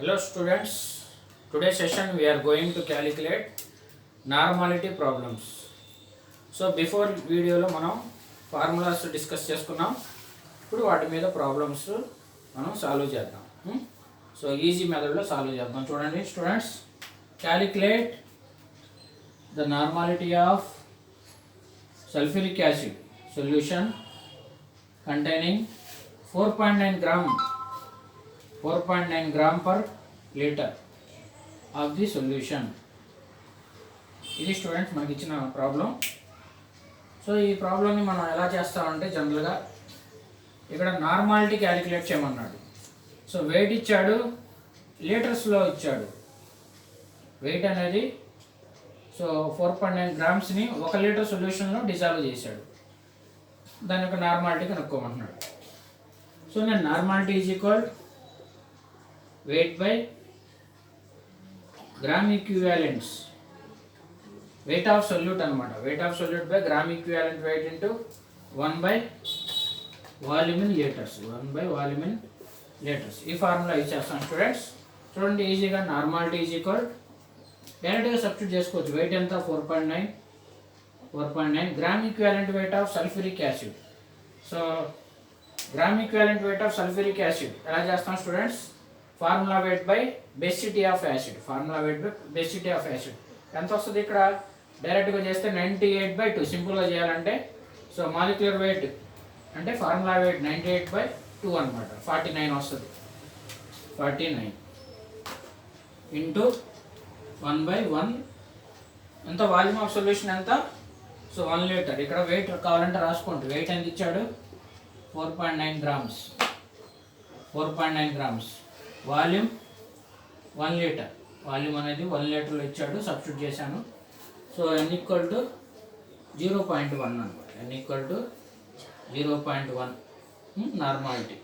Hello students, today's session we are going to calculate normality problems. So before వీడియోలో మనం formulas discuss చేసుకున్నాం. ఇప్పుడు వాటి మీద ప్రాబ్లమ్స్ మనం సాల్వ్ చేద్దాం. సో ఈజీ మెథడ్లో సాల్వ్ చేద్దాం. చూడండి students, calculate the normality of sulphuric acid solution containing 4.9 gram per liter of the solution. ఇది స్టూడెంట్స్ మనకి ఇచ్చిన ప్రాబ్లం. సో ఈ ప్రాబ్లమ్ని మనం ఎలా చేస్తామంటే జనరల్గా ఇక్కడ నార్మాలిటీ క్యాలిక్యులేట్ చేయమన్నాడు. సో వెయిట్ ఇచ్చాడు, లీటర్స్లో ఇచ్చాడు వెయిట్ అనేది. సో 4.9 గ్రామ్స్ని 1 లీటర్ సొల్యూషన్లో డిజాల్వ్ చేశాడు. దాని యొక్క నార్మాలిటీ కనుక్కోమంటున్నాడు. సో నేను normality is equal weight by gram equivalents, weight of solute అనమాట. Weight of solute by gram equivalent weight into 1 by volume in litres, 1 by volume in litres. ఈ formula ఇచ్చేస్తాం students. చూడండి ఈజీగా నార్మాలిటీ ఈజ్ ఈక్వల్ డైరెక్ట్గా substitute చేసుకోవచ్చు. Wait ఎంత 4.9 gram equivalent weight of sulphuric acid. So gram equivalent weight of sulphuric acid ఎలా చేస్తాం students? Formula weight by basicity of acid, formula weight by basicity of acid ఎంత వస్తుంది? ఇక్కడ డైరెక్ట్గా చేస్తే 98/2. సింపుల్గా చేయాలంటే సో మాలిక్యులర్ వెయిట్ అంటే ఫార్ములా వెయిట్ 98/2 అనమాట, 49 వస్తుంది. 49 ఇంటూ 1/1 ఎంత? వాల్యూమ్ ఆఫ్ సొల్యూషన్ ఎంత? So 1 litre. ఇక్కడ వెయిట్ కావాలంటే రాసుకోండి. వెయిట్ ఎంత ఇచ్చాడు? 4.9 grams. 4.9 grams. Volume 1 litre. Volume అనేది 1 లీటర్లో ఇచ్చాడు, సబ్స్టిట్యూట్ చేశాను. సో n ఈక్వల్ టు 0.1 అనమాట. n equal to 0.1 normality.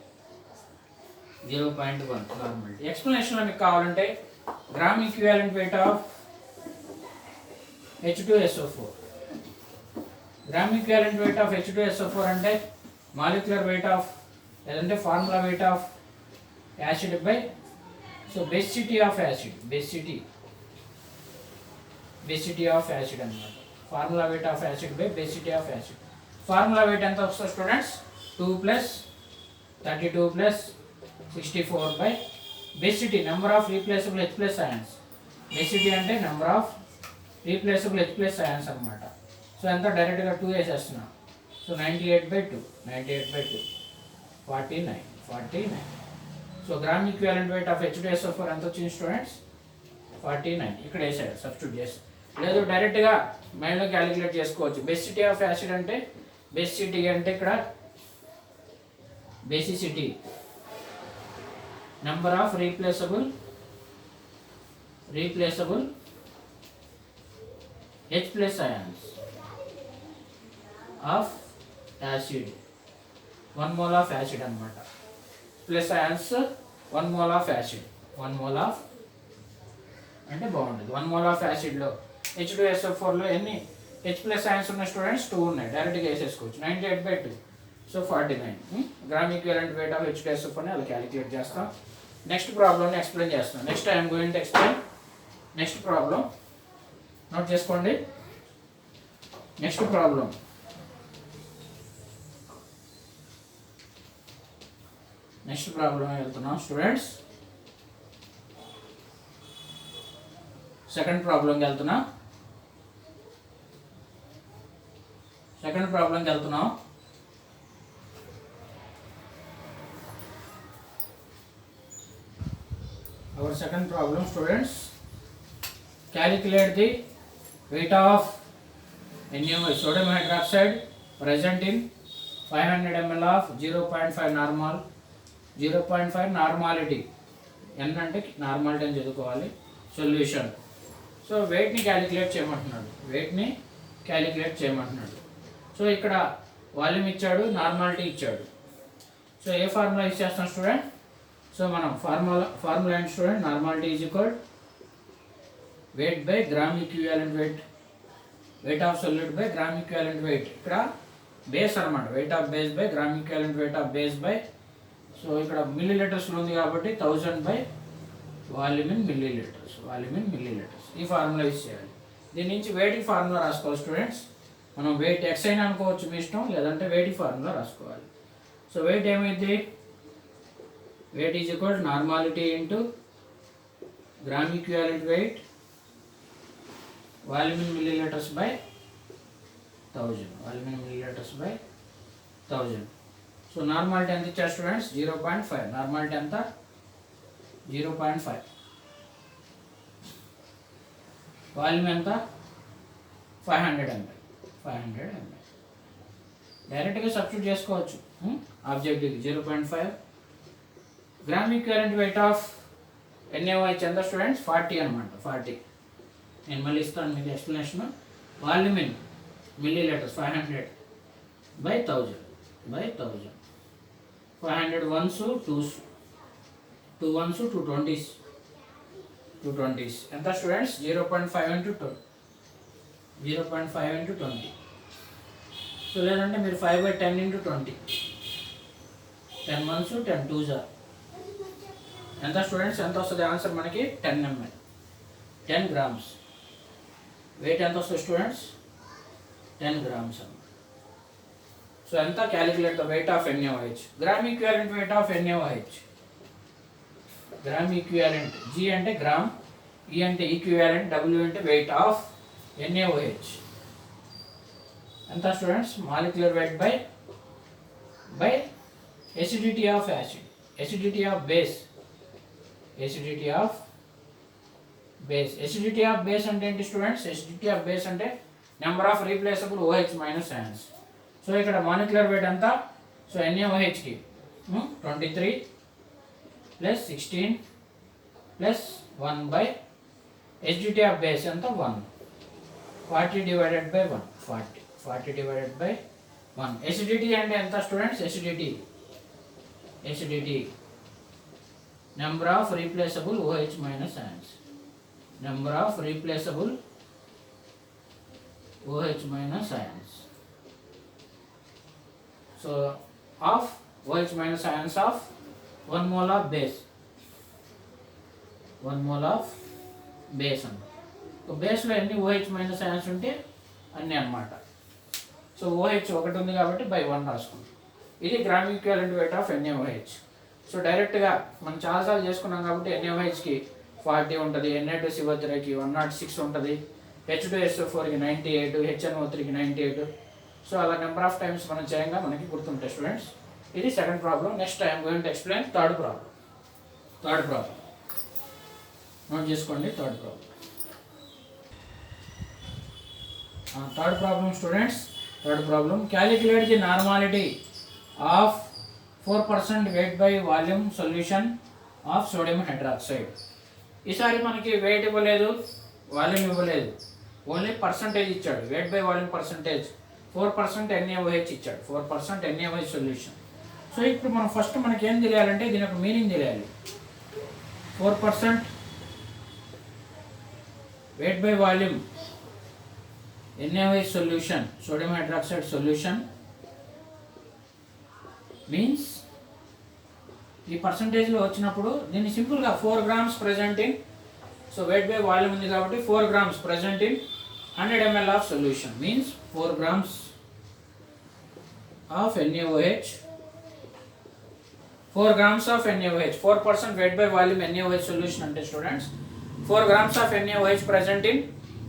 0.1 normality. ఎక్స్ప్లెనేషన్లో మీకు కావాలంటే gram equivalent weight of H2SO4. Gram equivalent weight of H2SO4 అంటే మాలిక్యులర్ వెయిట్ ఆఫ్, లేదంటే formula weight of acid by so basicity of acid, basicity of acid అనమాట. Formula weight of acid by basicity of acid. Formula weight ఎంత వస్తుంది students? 2 + 32 + 64 by basicity number of replaceable H+ ions. Basicity అంటే number of replaceable H+ ions అనమాట. So ఎంత? డైరెక్ట్గా 2 వేసేస్తున్నా. So 98/2, 49. So gram equivalent weight of H2SO4 ఎంత వచ్చింది students? 49. ఇక్కడ వేసాడు, సబ్స్టిట్యూట్ చేసి. లేదు డైరెక్ట్గా మైండ్లో క్యాలిక్యులేట్ చేసుకోవచ్చు. బేసిటీ ఆఫ్ యాసిడ్ అంటే, బేసిటీ అంటే ఇక్కడ basicity number of replaceable H+ ions of acid. 1 mole of acid అనమాట. Plus ions 1 mole of acid. 1 mole of అంటే బాగుంటుంది. 1 మోల్ ఆఫ్ యాసిడ్లో H2SO4లో ఎన్ని H+ అయాన్స్ ఉన్న స్టూడెంట్స్? 2 ఉన్నాయి. డైరెక్ట్గా వేసేసుకోవచ్చు. 98/2. So 49 gram equivalent weight of H2SO4ని అలా క్యాలిక్యులేట్ చేస్తాం. నెక్స్ట్ ప్రాబ్లమ్ని ఎక్స్ప్లెయిన్ చేస్తాం. Next I'm going to explain next problem. Note చేసుకోండి. నెక్స్ట్ ప్రాబ్లం వెళ్తున్నాం స్టూడెంట్స్. సెకండ్ ప్రాబ్లంకి వెళ్తున్నాం. Our second problem students, calculate the weight of sodium hydroxide present in 500 ml of 0.5 normality. n అంటే normality అని చదువుకోవాలి. Solution. So వెయిట్ని calculate చేయమంటున్నాడు. So ఇక్కడ వాల్యూమ్ ఇచ్చాడు, నార్మాలిటీ ఇచ్చాడు. సో ఏ ఫార్ములా ఇచ్చేస్తాం స్టూడెంట్? సో మనం ఫార్ములా ఏంటి student? Normality is equal weight by gram equivalent weight of solute by gram equivalent weight. ఇక్కడ బేస్ అనమాట. Weight of base by gram equivalent weight of base by so ఇక్కడ మిల్లీ లీటర్స్లో ఉంది కాబట్టి 1000/1 volume in millilitres, volume in millilitres. ఈ formula use చేయాలి. దీని నుంచి వెయిట్ ఫార్ములా రాసుకోవాలి స్టూడెంట్స్. మనం వెయిట్ ఎక్స్ అయినా అనుకోవచ్చు మీ ఇష్టం, లేదంటే వెయిట్ ఫార్ములా రాసుకోవాలి. సో వెయిట్ ఏమైంది, weight is equal to normality into gram equivalent weight volume in millilitres by 1000, volume in millilitres by 1000. So normality ఎంత ఇచ్చారు స్టూడెంట్స్, 0.5. నార్మాలిటీ ఎంత, 0.5. వాల్యూమ్ ఎంత, 500 ml. 500 ml డైరెక్ట్గా సబ్స్టిట్యూట్ చేసుకోవచ్చు. Objective 0.5. Gram equivalent weight of NaOH ఎంత students, 40 అనమాట. 40 నేను మళ్ళీ ఇస్తాను మీకు explanation. Volume in milli litres 500 by 1000 by 1000. 500 ones, 2 ones, 2 20s, 2 20s ఎంత స్టూడెంట్స్, 0.5 into 2, 0.5 into 20. సో లేదంటే మీరు 5/10 into 20, 10 ones, 10 2s ఎంత స్టూడెంట్స్, ఎంత వస్తుంది ఆన్సర్ మనకి, 10 ml, 10 grams. వెయిట్ ఎంత వస్తుంది స్టూడెంట్స్, 10 grams అన్నమాట. సో ఎంత, calculate the weight of NaOH. Gram equivalent weight of NaOH. Gram equivalent, G అంటే గ్రామ్, E అంటే ఈక్వివాలెంట్, W అంటే వెయిట్ ఆఫ్ NaOH. ఎంత students, molecular weight by acidity of acid, acidity of base, acidity of base. Acidity of base అంటే ఏంటి students, acidity of base అంటే number of replaceable OH minus ions. So ఇక్కడ molecular weight ఎంత, so NaOHకి 23 plus 16 plus 1 by acidity of base ఎంత, 1, 40 divided by 1, 40 divided by 1. Acidity అంటే ఎంత students, acidity number of replaceable OH minus ions, number of replaceable OH minus ions. So of OH minus ions of 1 mole of base, 1 mole of base అన్నమాట. So బేస్లో ఎన్ని OH minus ions ఉంటే అన్నీ అన్నమాట. So OH ఒకటి ఉంది కాబట్టి by 1 రాసుకుంటాం. ఇది gram equivalent weight of NaOH. So డైరెక్ట్గా మనం చాలాసార్లు చేసుకున్నాం కాబట్టి NaOHకి 40 ఉంటుంది, Na2CO3కి 106 ఉంటుంది, H2SO4కి 98, HNO3కి 98. సో అలా నెంబర్ ఆఫ్ టైమ్స్ మనం చేయంగా మనకి గుర్తుంటాయి స్టూడెంట్స్. ఇది second problem. Next I'm going to explain third problem. Note చేసుకోండి. Third problem students. Third problem, calculate the normality of 4% weight by volume solution of sodium hydroxide. ఈసారి మనకి weight ఇవ్వలేదు, volume ఇవ్వలేదు, ఓన్లీ పర్సంటేజ్ ఇచ్చాడు. Weight by volume percentage 4% NaOH ఇచ్చాడు, 4% NaOH solution. So ఇప్పుడు మనం first మనకి ఏం తెలియాలంటే దీని యొక్క మీనింగ్ తెలియాలి. 4% weight by volume NaOH solution, sodium hydroxide solution means ఈ పర్సంటేజ్లో వచ్చినప్పుడు దీన్ని సింపుల్గా 4 grams present in, so weight by volume ఉంది కాబట్టి 4 grams present in 100 ml of solution means 4 grams of NaOH, 4 grams of NaOH. 4% weight by volume NaOH solution అంటే students 4 grams of NaOH present in,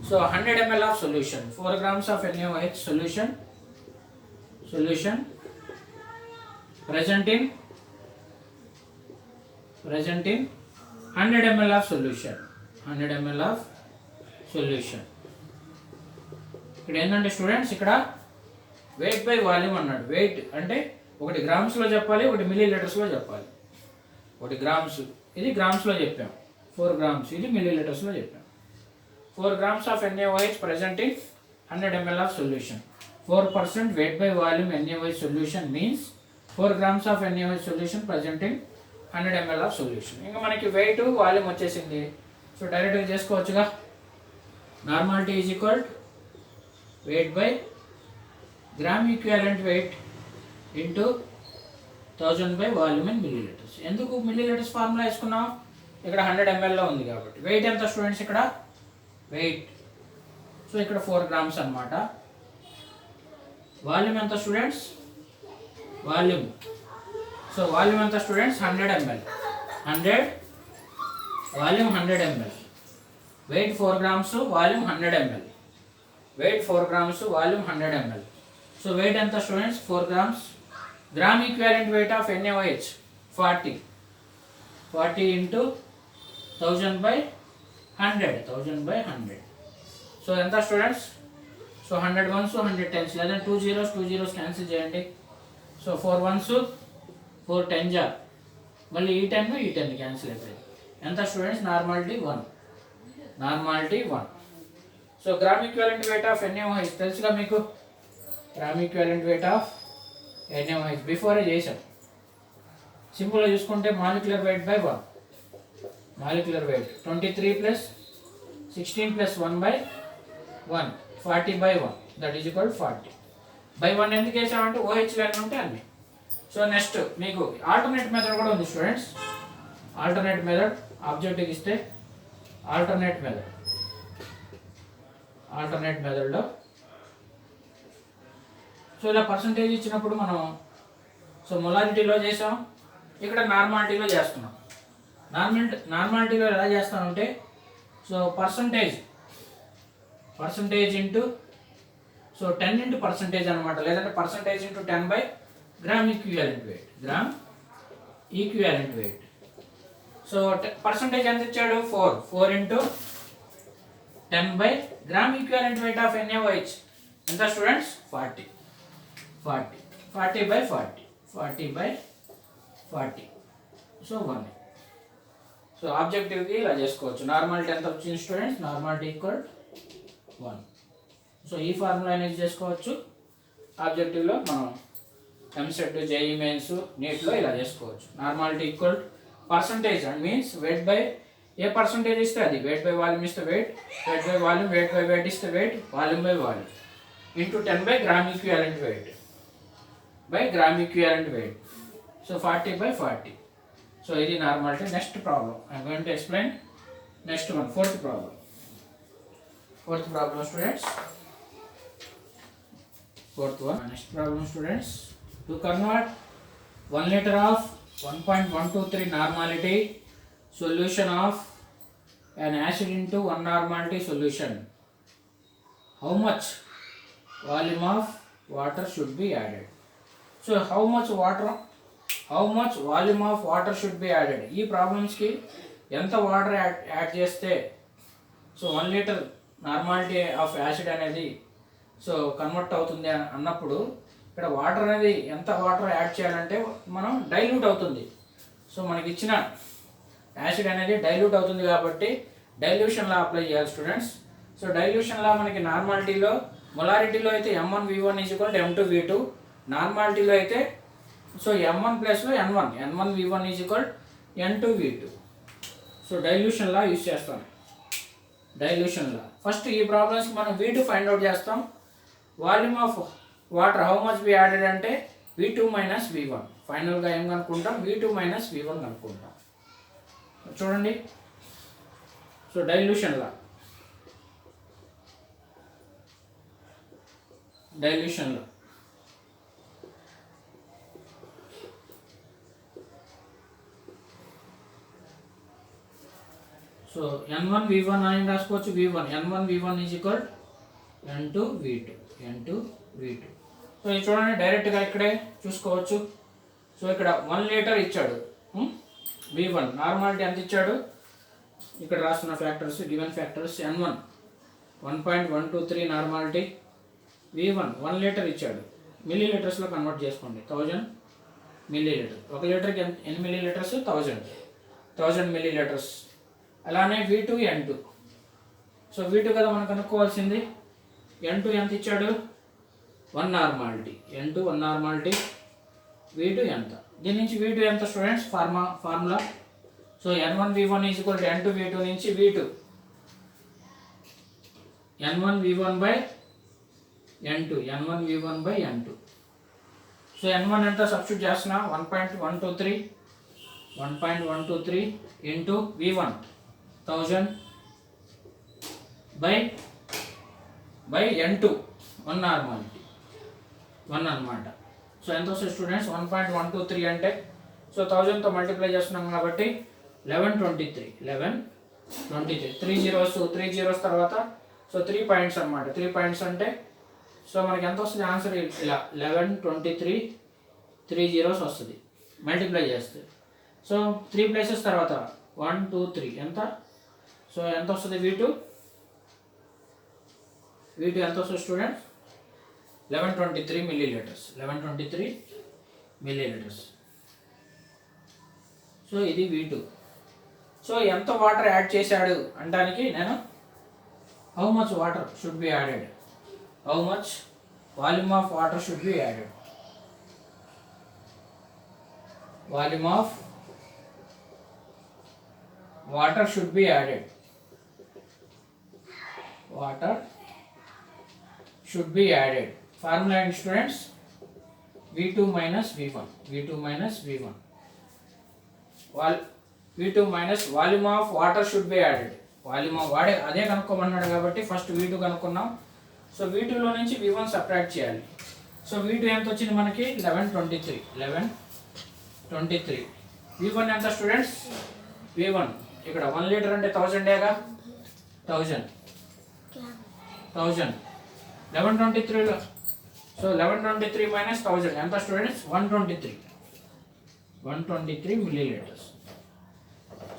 so 100 ml of solution. 4 grams of NaOH solution present in 100 ml of solution, 100 ml of solution. ఇక్కడ ఏంటంటే students, ఇక్కడ wait by volume అన్నాడు. Wait అంటే ఒకటి గ్రామ్స్లో చెప్పాలి, ఒకటి milli లీటర్స్లో చెప్పాలి. ఒకటి గ్రామ్స్, ఇది గ్రామ్స్లో చెప్పాం. 4 grams, ఇది మిల్లీ లీటర్స్లో చెప్పాం. 4 grams of NaOH present in 100 ml of solution. 4% weight by volume NaOH solution means 4 grams of NaOH solution present in 100 ml of solution. ఇంకా మనకి వెయిట్ వాల్యూమ్ వచ్చేసింది. సో డైరెక్ట్గా చేసుకోవచ్చుగా. Normality is equal weight by gram equivalent weight into 1000 by volume in millilitres. ఎందుకు millilitres formula వేసుకున్నాం, ఇక్కడ 100 ml ఉంది కాబట్టి వెయిట్ ఎంత స్టూడెంట్స్ ఇక్కడ వెయిట్. సో ఇక్కడ 4 grams అన్నమాట. వాల్యూమ్ ఎంత స్టూడెంట్స్ వాల్యూమ్. సో వాల్యూమ్ ఎంత students 100 ml. 100 volume 100 ml. Weight 4 grams, volume 100 ml. Weight 4 grams, volume 100 ml. So weight ఎంత students 4 grams. Gram equivalent weight of NaOH 40. 40 into 1000/100. So ఎంత students. So 100 ones 100 tens, లేదా 2 zeros cancel చేయండి. So 4 ones 4 10s, మళ్ళీ ఈ 10 cancel అయిపోయింది. ఎంత students normality 1. So gram equivalent weight of NaOH తెలుసుగా మీకు. Gram equivalent weight of NaOH before చేసాం. సింపుల్గా చూసుకుంటే molecular weight by 1. Molecular weight 23 + 16 + 1/1 40/1 that is equal 40/1. ఎందుకు వేసామంటే OH వాల్యూ ఉంటే అన్ని. సో నెక్స్ట్ మీకు ఆల్టర్నేట్ మెథడ్ కూడా ఉంది స్టూడెంట్స్. ఆల్టర్నేట్ మెథడ్ ఆబ్జెక్టివ్ ఇస్తే ఆల్టర్నేట్ మెథడ్లో సో ఇలా పర్సంటేజ్ ఇచ్చినప్పుడు మనం సో మొలారిటీలో చేసాం, ఇక్కడ నార్మాలిటీలో చేస్తున్నాం. నార్మాలిటీలో ఎలా చేస్తామంటే so percentage into so 10 into percentage అనమాట, లేదంటే percentage into 10 gram equivalent weight. So percentage ఎంత ఇచ్చాడు 4 into 10 gram equivalent weight of NaOH ఎంత స్టూడెంట్స్ 40. 40/40 సో 1. సో ఆబ్జెక్టివ్కి ఇలా చేసుకోవచ్చు. నార్మాలిటీ ఎంత వచ్చింది స్టూడెంట్స్ నార్మాలిటీ ఈక్వల్ 1. సో ఈ ఫార్ములా యూజ్ చేసుకోవచ్చు. ఆబ్జెక్టివ్లో మనం ఎంసెట్ JEE మెయిన్స్ నీట్లో ఇలా చేసుకోవచ్చు. Normality equal percentage and means weight by A percentage ఇస్తే అది, వెయిట్ బై వాల్యూమ్ ఇస్తే weight by volume, weight by weight ఇస్తే weight, volume by volume into 10 gram equivalent weight. So 40/40. So ఇది normality. Next problem I'm going to explain. Next one fourth problem students. Next problem students. To convert 1 liter of 1.123 normality solution of an acid into 1 normality solution, how much volume of water should be added? So how much volume of water should be added? ఈ ప్రాబ్లమ్స్కి ఎంత water add చేస్తే so 1 liter normality of acid అనేది so convert అవుతుంది అన్నప్పుడు ఇక్కడ water అనేది ఎంత water add చేయాలంటే మనం డైల్యూట్ అవుతుంది. సో మనకి ఇచ్చిన యాసిడ్ అనేది డైల్యూట్ అవుతుంది కాబట్టి డైల్యూషన్ లా అప్లై చేయాలి స్టూడెంట్స్. సో డైల్యూషన్ లా మనకి నార్మాలిటీలో మొలారిటీలో అయితే M1V1 = M2V2, నార్మాలిటీలో అయితే సో M1 + N1V1 = N2V2. సో డైల్యూషన్ లా యూజ్ చేస్తాం. డైల్యూషన్ లా ఫస్ట్ ఈ ప్రాబ్లమ్స్కి మనం V2 ఫైండ్ అవుట్ చేస్తాం. Volume of water how much be added అంటే V2 - V1. ఫైనల్గా ఏం కనుక్కుంటాం V2 - V1 కనుక్కుంటాం. చూడండి. సో డైల్యూషన్ లా సో N1V1 అని రాసుకోవచ్చు. N1V1 = N2V2. సో ఇది చూడండి డైరెక్ట్గా ఇక్కడే చూసుకోవచ్చు. సో ఇక్కడ 1 liter ఇచ్చాడు V1, నార్మాలిటీ ఎంత ఇచ్చాడు ఇక్కడ రాస్తున్న factors given factors. N1 1.123 normality, V1 1 liter ఇచ్చాడు, మిల్లీ లీటర్స్లో కన్వర్ట్ చేసుకోండి. 1000 milliliters. 1 లీటర్కి ఎన్ని మిల్లీ లీటర్స్ 1000 milliliters. అలానే V2 N2. సో V2 కదా మనం కనుక్కోవాల్సింది. N2 ఎంత ఇచ్చాడు 1 నార్మాలిటీ, N2 1 నార్మాలిటీ, V2 ఎంత. దీని నుంచి V2 ఎంత students formula. So N1V1 = N2V2 నుంచి V2 N1V1/N2. సో N1 ఎంత సబ్స్టిట్యూట్ చేస్తున్నా 1.123 1.123 into V1 1000 by N2 1 normality 1 అనమాట. సో ఎంత వస్తుంది స్టూడెంట్స్ 1.123 అంటే సో 1000తో మల్టిప్లై చేస్తున్నాం కాబట్టి 1123 3 జీరోస్ తర్వాత సో 3 పాయింట్స్ అనమాట. 3 పాయింట్స్ అంటే సో మనకి ఎంత వస్తుంది ఆన్సర్ ఇలా 1123 3 జీరోస్ వస్తుంది మల్టిప్లై చేస్తే. సో 3 ప్లేసెస్ తర్వాత 1 2 3 ఎంత సో ఎంత వస్తుంది V2 ఎంత వస్తుంది స్టూడెంట్స్ 1123 మిల్లీలీటర్స్ 1123 మిల్లీలీటర్స్. సో ఇది V2. సో ఎంత వాటర్ యాడ్ చేశాడు అనడానికి నేను how much water should be added, how much volume of water should be added, volume of water should be added, water should be added. Formula ఏంటి students V2 minus V1 V2 minus volume of water should be added. Volume of వాడే అదే కనుక్కోమన్నాడు కాబట్టి first V2 కనుక్కున్నాం. So V2లో నుంచి V1 subtract చేయాలి. So V2 ఎంత వచ్చింది మనకి 1123. V1 ఎంత స్టూడెంట్స్ V1 ఇక్కడ 1 లీటర్ అంటే 1000ఏగా 1000 1123లో సో 1123 మైనస్ 1000 ఎంత స్టూడెంట్స్ 123 మిల్లీలీటర్స్.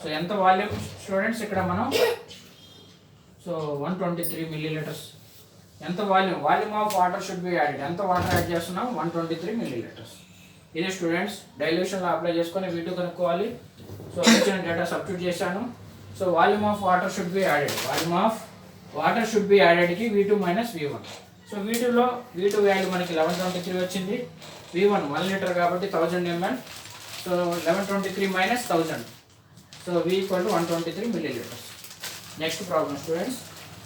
సో ఎంత వాల్యూమ్ స్టూడెంట్స్ ఇక్కడ మనం సో 123 మిల్లీలీటర్స్ ఎంత volume of water should be added, ఎంత వాటర్ యాడ్ చేస్తున్నాం 123 మిల్లీలీటర్స్. ఇది స్టూడెంట్స్ డైల్యూషన్లో అప్లై చేసుకొని V2 కనుక్కోవాలి. సో వచ్చిన డేటా సబ్స్టిట్యూట్ చేశాను. So volume of water should be added, volume of water should be యాడెడ్కి V2 minus V1. So V2 value మనకి 1123 వచ్చింది. V1 1 లీటర్ కాబట్టి 1000 ml. So 1123 minus 1000 so V equal to 123 milliliters. Next problem students,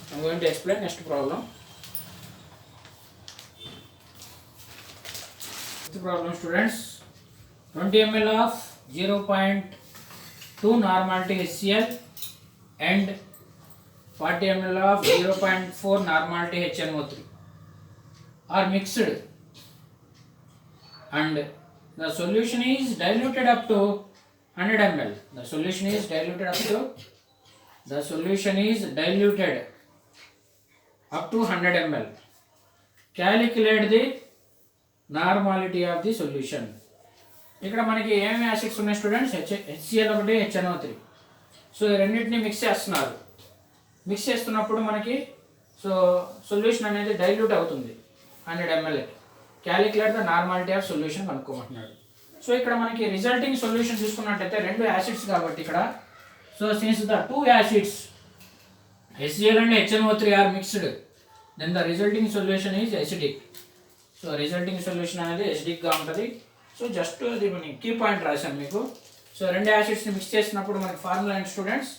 I am going to explain next problem. Next problem students, 20 ml of 0.2 normality HCl and 40 ml of 0.4 normality HNO3 are mixed and the solution is diluted up to 100 ml. The solution is diluted up to 100 ml. Calculate the normality of the solution. ఇక్కడ మనకి ఏమేమి acids ఉన్నాయి students HCl ఒకటి HNO3. So ఈ రెండింటిని mix చేస్తున్నారు. Mix చేస్తున్నప్పుడు మనకి సో సొల్యూషన్ అనేది డైల్యూట్ అవుతుంది 100 ml. Calculate the normality of solution కనుక్కోమంటున్నాడు. సో ఇక్కడ మనకి రిజల్టింగ్ సొల్యూషన్ చూసుకున్నట్టయితే 2 యాసిడ్స్ కాబట్టి ఇక్కడ so since the 2 acids HCl and HNO3 are mixed, then the resulting solution is acidic. So resulting solution అనేది acidic గా ఉంటుంది. సో జస్ట్ అది మనం కీ పాయింట్ రాశాను మీకు. సో 2 యాసిడ్స్ని మిక్స్ చేసినప్పుడు మనకి ఫార్ములా ఏంటి students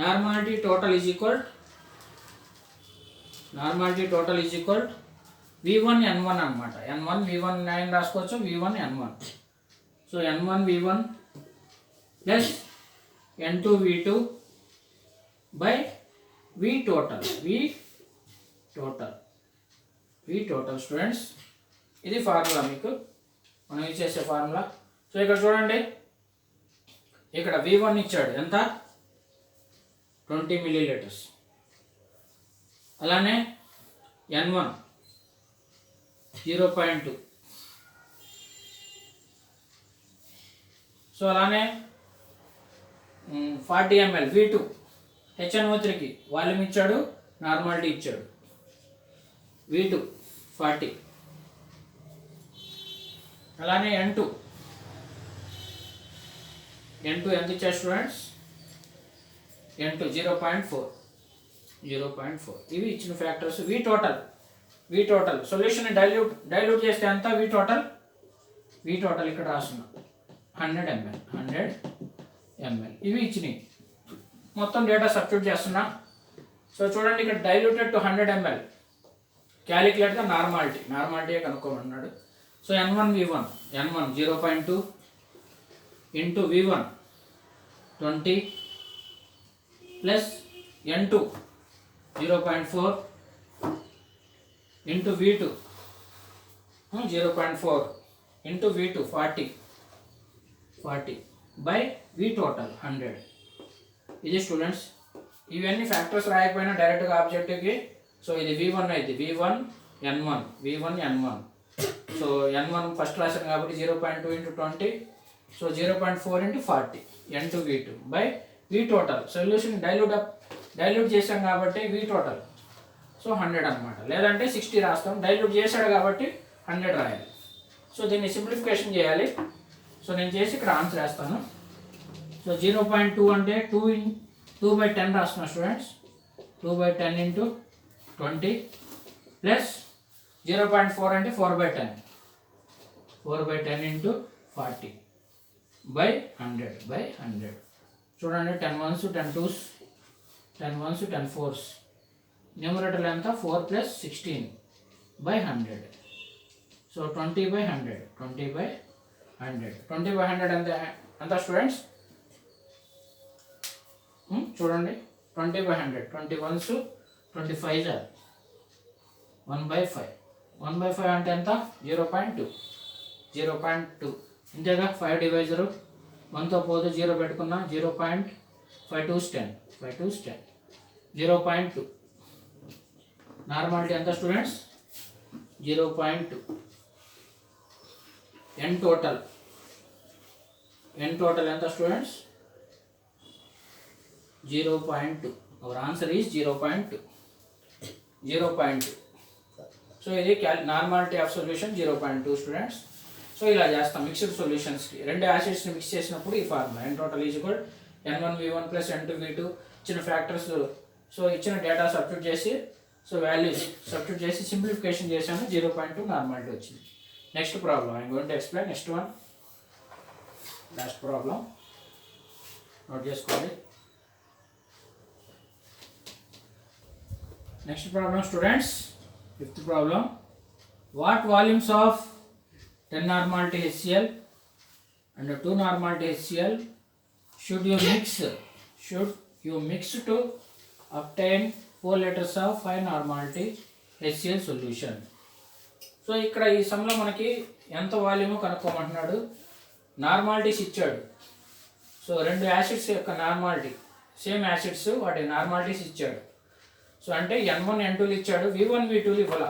normality total is equal V1 N1 అనమాట. N1 V1 9 రాసుకోవచ్చు, V1 N1. So N1 V1 plus N2 V2 by V total students. ఇది ఫార్ములా మీకు మనం యూజ్ చేసే ఫార్ములా. సో ఇక్కడ చూడండి ఇక్కడ V1 ఇచ్చాడు ఎంత 20 మిల్లీలీటర్స్. అలానే N1 0.2. సో అలానే 40 ml V2 HNO3కి వాల్యూమ్ ఇచ్చాడు, నార్మాలిటీ ఇచ్చాడు. V2 40. అలానే N2 ఎంత ఇచ్చాడు స్టూడెంట్స్ N2 0.4. ఇవి ఇచ్చిన factors. V total solution dilute చేస్తే ఎంత V టోటల్ ఇక్కడ రాస్తున్నా 100 ml. ఇవి ఇచ్చినాయి. మొత్తం డేటా సబ్స్టిట్యూట్ చేస్తున్నా. సో చూడండి ఇక్కడ diluted to 100 ml. Calculate the normality కనుక్కోమన్నాడు. So N1 V1 0.2 into V1 20 plus N2 0.4 into V2 0.4 into V2 40 by V total 100. ఇది స్టూడెంట్స్ ఇవన్నీ ఫ్యాక్టర్స్ రాయకపోయినా డైరెక్ట్గా ఆబ్జెక్టివ్కి సో ఇది V1 అయితే V1 N1 so N1 first రాశాను కాబట్టి 0.2 into 20 so 0.4 into 40 N2 V2 by V total. Solution dilute చేసాం కాబట్టి V total so 100 అనమాట, లేదంటే 60 రాస్తాం. డైల్యూట్ చేశాడు కాబట్టి 100 రాయాలి. సో దీన్ని సింప్లిఫికేషన్ చేయాలి. సో నేను చేసి ఇక్కడ ఆన్సర్ వేస్తాను. సో 0.2 అంటే 2/10 రాస్తున్నా స్టూడెంట్స్. 2/10 into 20 ప్లస్ 0.4 అంటే 4/10 into 40 by 100 చూడండి. 10 1s 10 2s 10 1s 10 4s numerator ఎంత 4 plus 16 by 100. సో 20/100 ఎంత స్టూడెంట్స్ చూడండి. 20/100 20 1s 25 1/5 1/5 అంటే ఎంత 0.2 ఇంతేగా. 5 డివైజరు 1తో పోతే 0 పెట్టుకున్నా 0.5 2s 10 0.2 నార్మాలిటీ ఎంత స్టూడెంట్స్ 0.2. N total ఎంత students 0.2. Our answer is 0.2. So ఇది normality of solution 0.2 students. So ఇలా చేస్తాం మిక్స్డ్ సొల్యూషన్స్కి. రెండు యాసిడ్స్ని మిక్స్ చేసినప్పుడు ఈ formula N total is equal N1 V1 plus N2 V2 ఇచ్చిన ఫ్యాక్టర్స్ సో ఇచ్చిన డేటా సబ్స్టిట్యూట్ చేసి సో వాల్యూస్ సబ్స్టిట్యూట్ చేసి సింప్లిఫికేషన్ చేశాను. 0.2 నార్మాలిటీ వచ్చింది. Next problem I'm going to explain. Next one last problem note చేసుకోండి. Next problem students, fifth problem. What volumes of 10 normality HCl and 2 normality HCl should you mix to obtain 4 liters of 5 normality HCl solution. So ఇక్కడ ఈ సమ్లో మనకి ఎంత వాల్యూమో కనుక్కోమంటున్నాడు. నార్మాలిటీస్ ఇచ్చాడు. So రెండు acids యొక్క normality same acids వాటి నార్మాలిటీస్ ఇచ్చాడు. సో అంటే N1 N2లు ఇచ్చాడు, V1 V2లు ఇవ్వాల.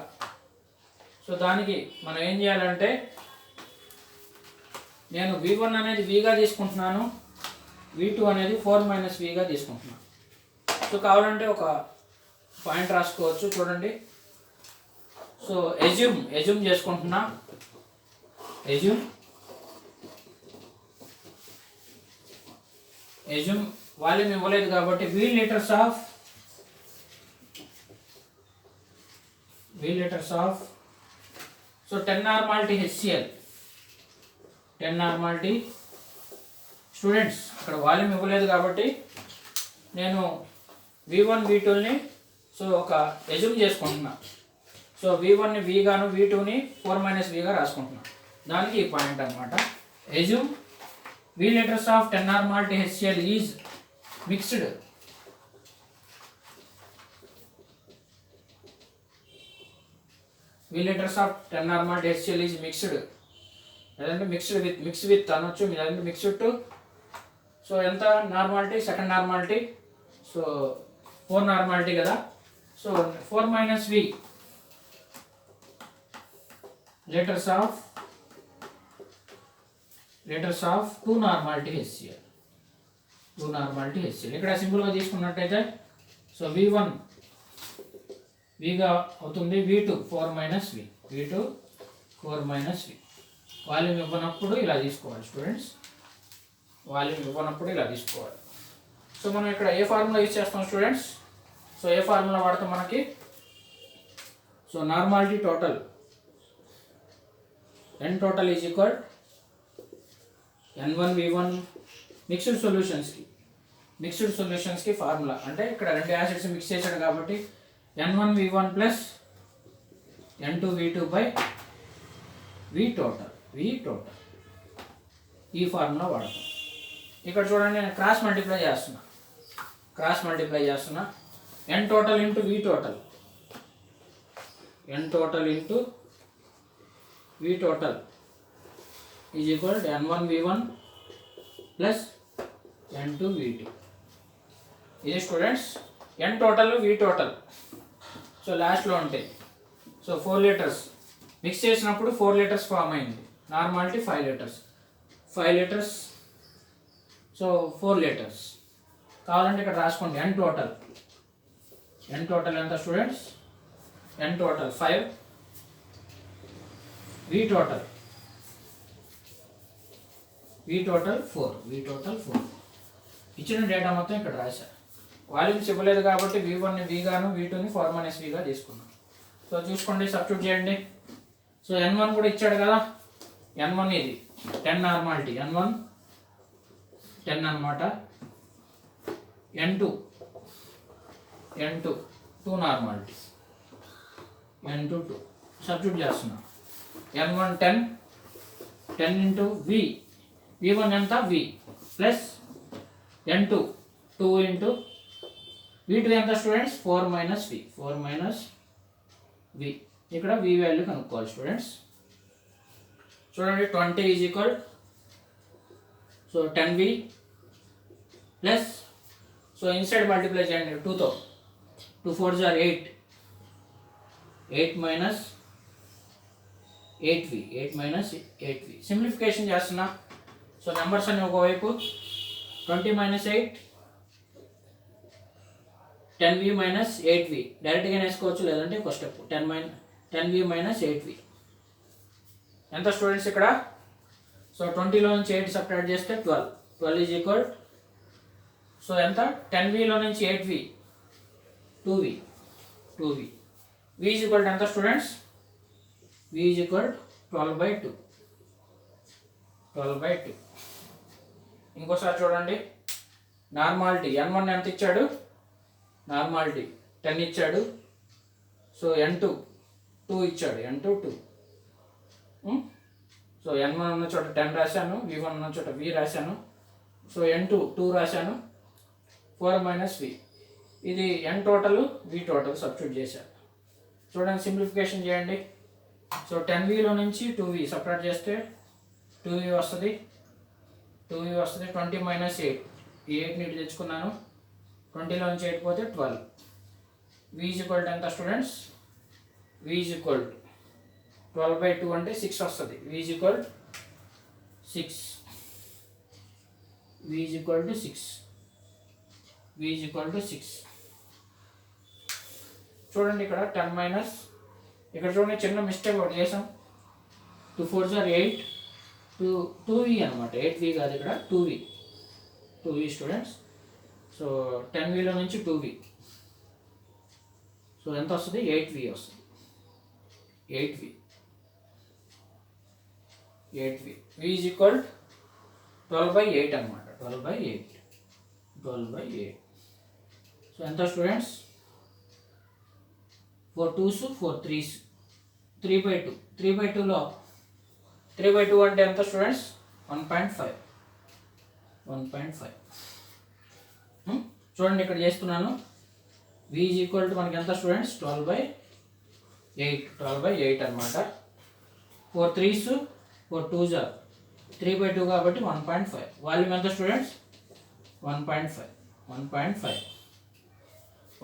సో దానికి మనం ఏం చేయాలంటే నేను V1 అనేది Vగా తీసుకుంటున్నాను, V2 అనేది 4 - Vగా తీసుకుంటున్నాను. సో కావాలంటే ఒక పాయింట్ రాసుకోవచ్చు చూడండి. సో ఎజ్యూమ్ చేసుకుంటున్నా. ఎజ్యూమ్ వాల్యూమ్ ఇవ్వలేదు కాబట్టి V liters of so 10 normality HCl 10 normality students. ఇక్కడ వాల్యూమ్ ఇవ్వలేదు కాబట్టి నేను V1 V2ని సో ఒక ఎజ్యూమ్ చేసుకుంటున్నా. సో V1ని V గాను V2ని 4 - Vగా రాసుకుంటున్నా. దానికి ఈ పాయింట్ అనమాట. Assume V liters of 10 normality HCl is mixed V liters of 10 normality HCl is mixed. లేదంటే మిక్స్ విత్ అనొచ్చు, లేదంటే మిక్స్డ్ టు సో ఎంత normality second normality so 4 normality కదా. So 4 - V liters of 2 normality HCl ఇక్కడ సింపుల్గా తీసుకున్నట్టయితే so V1 Vగా అవుతుంది, V2 4 - V volume ఇవ్వనప్పుడు ఇలా తీసుకోవాలి స్టూడెంట్స్. సో మనం ఇక్కడ ఏ ఫార్ములా యూజ్ చేస్తాం స్టూడెంట్స్. సో ఏ ఫార్ములా వాడతాం మనకి. So normality total N total is equal N1 V1 mixed సొల్యూషన్స్కి ఫార్ములా అంటే ఇక్కడ రెండు యాసిడ్స్ మిక్స్ చేశాడు కాబట్టి N1 V1 plus N2 V2 by V total. ఈ ఫార్ములా వాడతాం. ఇక్కడ చూడండి నేను క్రాస్ మల్టిప్లై చేస్తున్నా. ఎన్ total into V total, n total into v total is equal to n1 v1 plus n2 v2. ఇది students n total v total. So లాస్ట్లో ఉంటాయి. So 4 litres mix చేసినప్పుడు 4 లీటర్స్ ఫామ్ అయింది. Normality 5 litres. సో 4 లీటర్స్ కావాలంటే ఇక్కడ రాసుకోండి. n total ఎంత students? n total 5, v total 4. ఇచ్చిన డేటా మొత్తం ఇక్కడ రాశా. వాల్యూమ్స్ ఇవ్వలేదు కాబట్టి v1ని v గాను v2ని 4 - v గా తీసుకున్నాం. సో చూసుకోండి, సబ్స్టిట్యూట్ చేయండి. సో n1 కూడా ఇచ్చాడు కదా, n1 ఇది 10 నార్మాలిటీ, n1 10 అనమాట. n2 2 నార్మాలిటీ, n2 2 సబ్స్టిట్యూట్ చేస్తున్నాం. n1 10 ఇంటూ v1 ఎంత v plus n2 2 into v2 ఎంత స్టూడెంట్స్? 4 - v. ఇక్కడ v వాల్యూ కనుక్కోవాలి స్టూడెంట్స్. చూడండి 20 is equal, so 10v plus, so inside multiply చేయండి 2తో. 2 4s are 8 minus 8v. Simplification చేస్తున్నా. సో నెంబర్స్ అన్ని ఒకవైపు 20 - 8 10v - 8v డైరెక్ట్గా వేసుకోవచ్చు, లేదంటే ఒక స్టెప్ 10v - 8v ఎంత స్టూడెంట్స్ ఇక్కడ? సో 20లో నుంచి 8 సపరేట్ చేస్తే 12 ఈజ్ ఈక్వల్, సో ఎంత? 10vలో నుంచి 8v 2v. v is equal ఎంత స్టూడెంట్స్? v is equal 12/2. ఇంకోసారి చూడండి, నార్మాలిటీ n1 ఎంత ఇచ్చాడు? నార్మాలిటీ 10 ఇచ్చాడు. సో n2 2 ఇచ్చాడు, n2 2. సో n1 ఉన్న చోట 10 రాశాను, v1 ఉన్న చోట v రాశాను. సో n2 2 రాశాను, 4 - v. ఇది n total v total substitute చేశాను. చూడండి, సింప్లిఫికేషన్ చేయండి. సో 10vలో నుంచి 2v సపరేట్ చేస్తే 2v వస్తుంది. 20 - 8, ఈ 8ని ఇటు తెచ్చుకున్నాను. 20లో నుంచి 8 పోతే 12. v ఈజ్ ఈక్వల్ ఎంత స్టూడెంట్స్? v ఈజ్ ఈక్వల్ 12/2 అంటే 6 వస్తుంది. v is equal 6. v is equal to 6. చూడండి ఇక్కడ 10 ఇక్కడ చూడండి చిన్న మిస్టేక్ ఒకటి చేసాం. 2 4s are 8, 2v అనమాట, 8v కాదు ఇక్కడ 2v స్టూడెంట్స్. సో 10vలో నుంచి 2v, సో ఎంత వస్తుంది? 8v వస్తుంది. 8v v ఈజ్ ఈక్వల్ 12/8 అనమాట. 12/8. సో ఎంత స్టూడెంట్స్? 4 2s 4 3s 3/2. 3/2లో 3/2 అంటే ఎంత స్టూడెంట్స్? 1.5. చూడండి ఇక్కడ చేస్తున్నాను. v ఈజ్ ఈక్వల్ టు మనకి ఎంత స్టూడెంట్స్? 12/8 అనమాట. 4 3s 4 2s 3/2 కాబట్టి 1.5. వాల్యూమ్ ఎంత స్టూడెంట్స్? 1.5.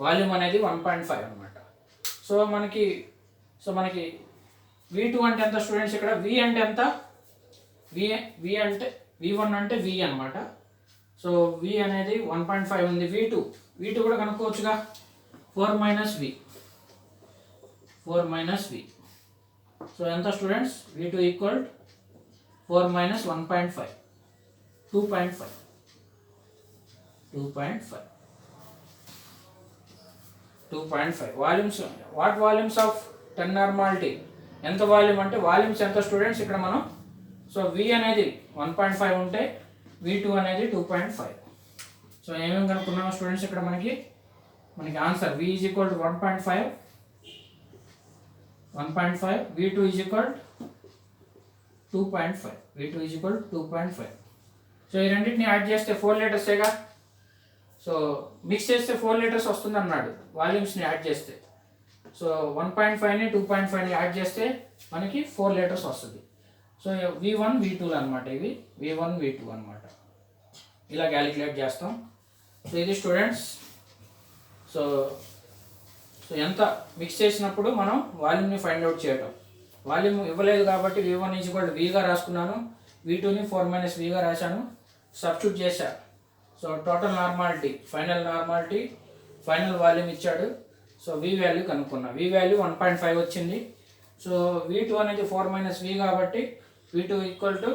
వాల్యూమ్ అనేది 1.5 అనమాట. సో మనకి v2 అంటే ఎంత స్టూడెంట్స్? ఇక్కడ v అంటే ఎంత? v అంటే v1 అంటే v అనమాట. సో v అనేది 1.5 ఉంది. v2 కూడా కనుక్కోవచ్చుగా. 4 - v. సో ఎంత students? v2 equal 4 - 1.5 2.5. Volumes, what volumes of 10 normality? ఎంత వాల్యూమ్ అంటే వాల్యూమ్స్ ఎంత స్టూడెంట్స్ ఇక్కడ మనం? సో v అనేది 1.5 ఉంటే v2 అనేది 2.5. సో ఏమేమి కనుక్కున్నాము స్టూడెంట్స్ ఇక్కడ? మనకి answer v is equal to 1.5, v2 is equal 2.5, V2 is equal to 2.5. So ఈ రెండింటిని యాడ్ చేస్తే 4 లీటర్సేగా. సో మిక్స్ చేస్తే 4 లీటర్స్ వస్తుంది అన్నాడు వాల్యూమ్స్ని యాడ్ చేస్తే. సో 1.5ని 2.5ని యాడ్ చేస్తే మనకి 4 లీటర్స్ వస్తుంది. సో V1 V2 అనమాట, ఇవి V1 V2 అనమాట. ఇలా క్యాలిక్యులేట్ చేస్తాం. సో ఇది స్టూడెంట్స్. సో సో ఎంత మిక్స్ చేసినప్పుడు మనం వాల్యూమ్ని ఫైండ్ అవుట్ చేయడం. వాల్యూమ్ ఇవ్వలేదు కాబట్టి V1 ఈజ్ ఈక్వల్ టు Vగా రాసుకున్నాను, V2ని 4 - Vగా రాశాను, సబ్స్టిట్యూట్ చేశా. So total normality, final volume ఇచ్చాడు. సో V వాల్యూ కనుక్కున్నా. V వాల్యూ 1.5 వచ్చింది. సో V2 అనేది 4 - V కాబట్టి V2 ఈక్వల్ టు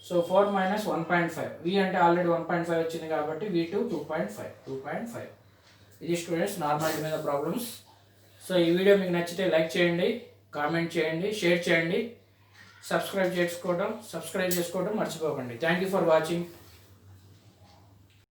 4 - 1.5. V అంటే ఆల్రెడీ 1.5 వచ్చింది కాబట్టి V2 2.5. ఇది స్టూడెంట్స్ నార్మాలిటీ మీద ప్రాబ్లమ్స్. సో ఈ వీడియో మీకు నచ్చితే లైక్ చేయండి, కామెంట్ చేయండి, షేర్ చేయండి, సబ్స్క్రైబ్ చేసుకోవడం మర్చిపోకండి. Thank you for watching.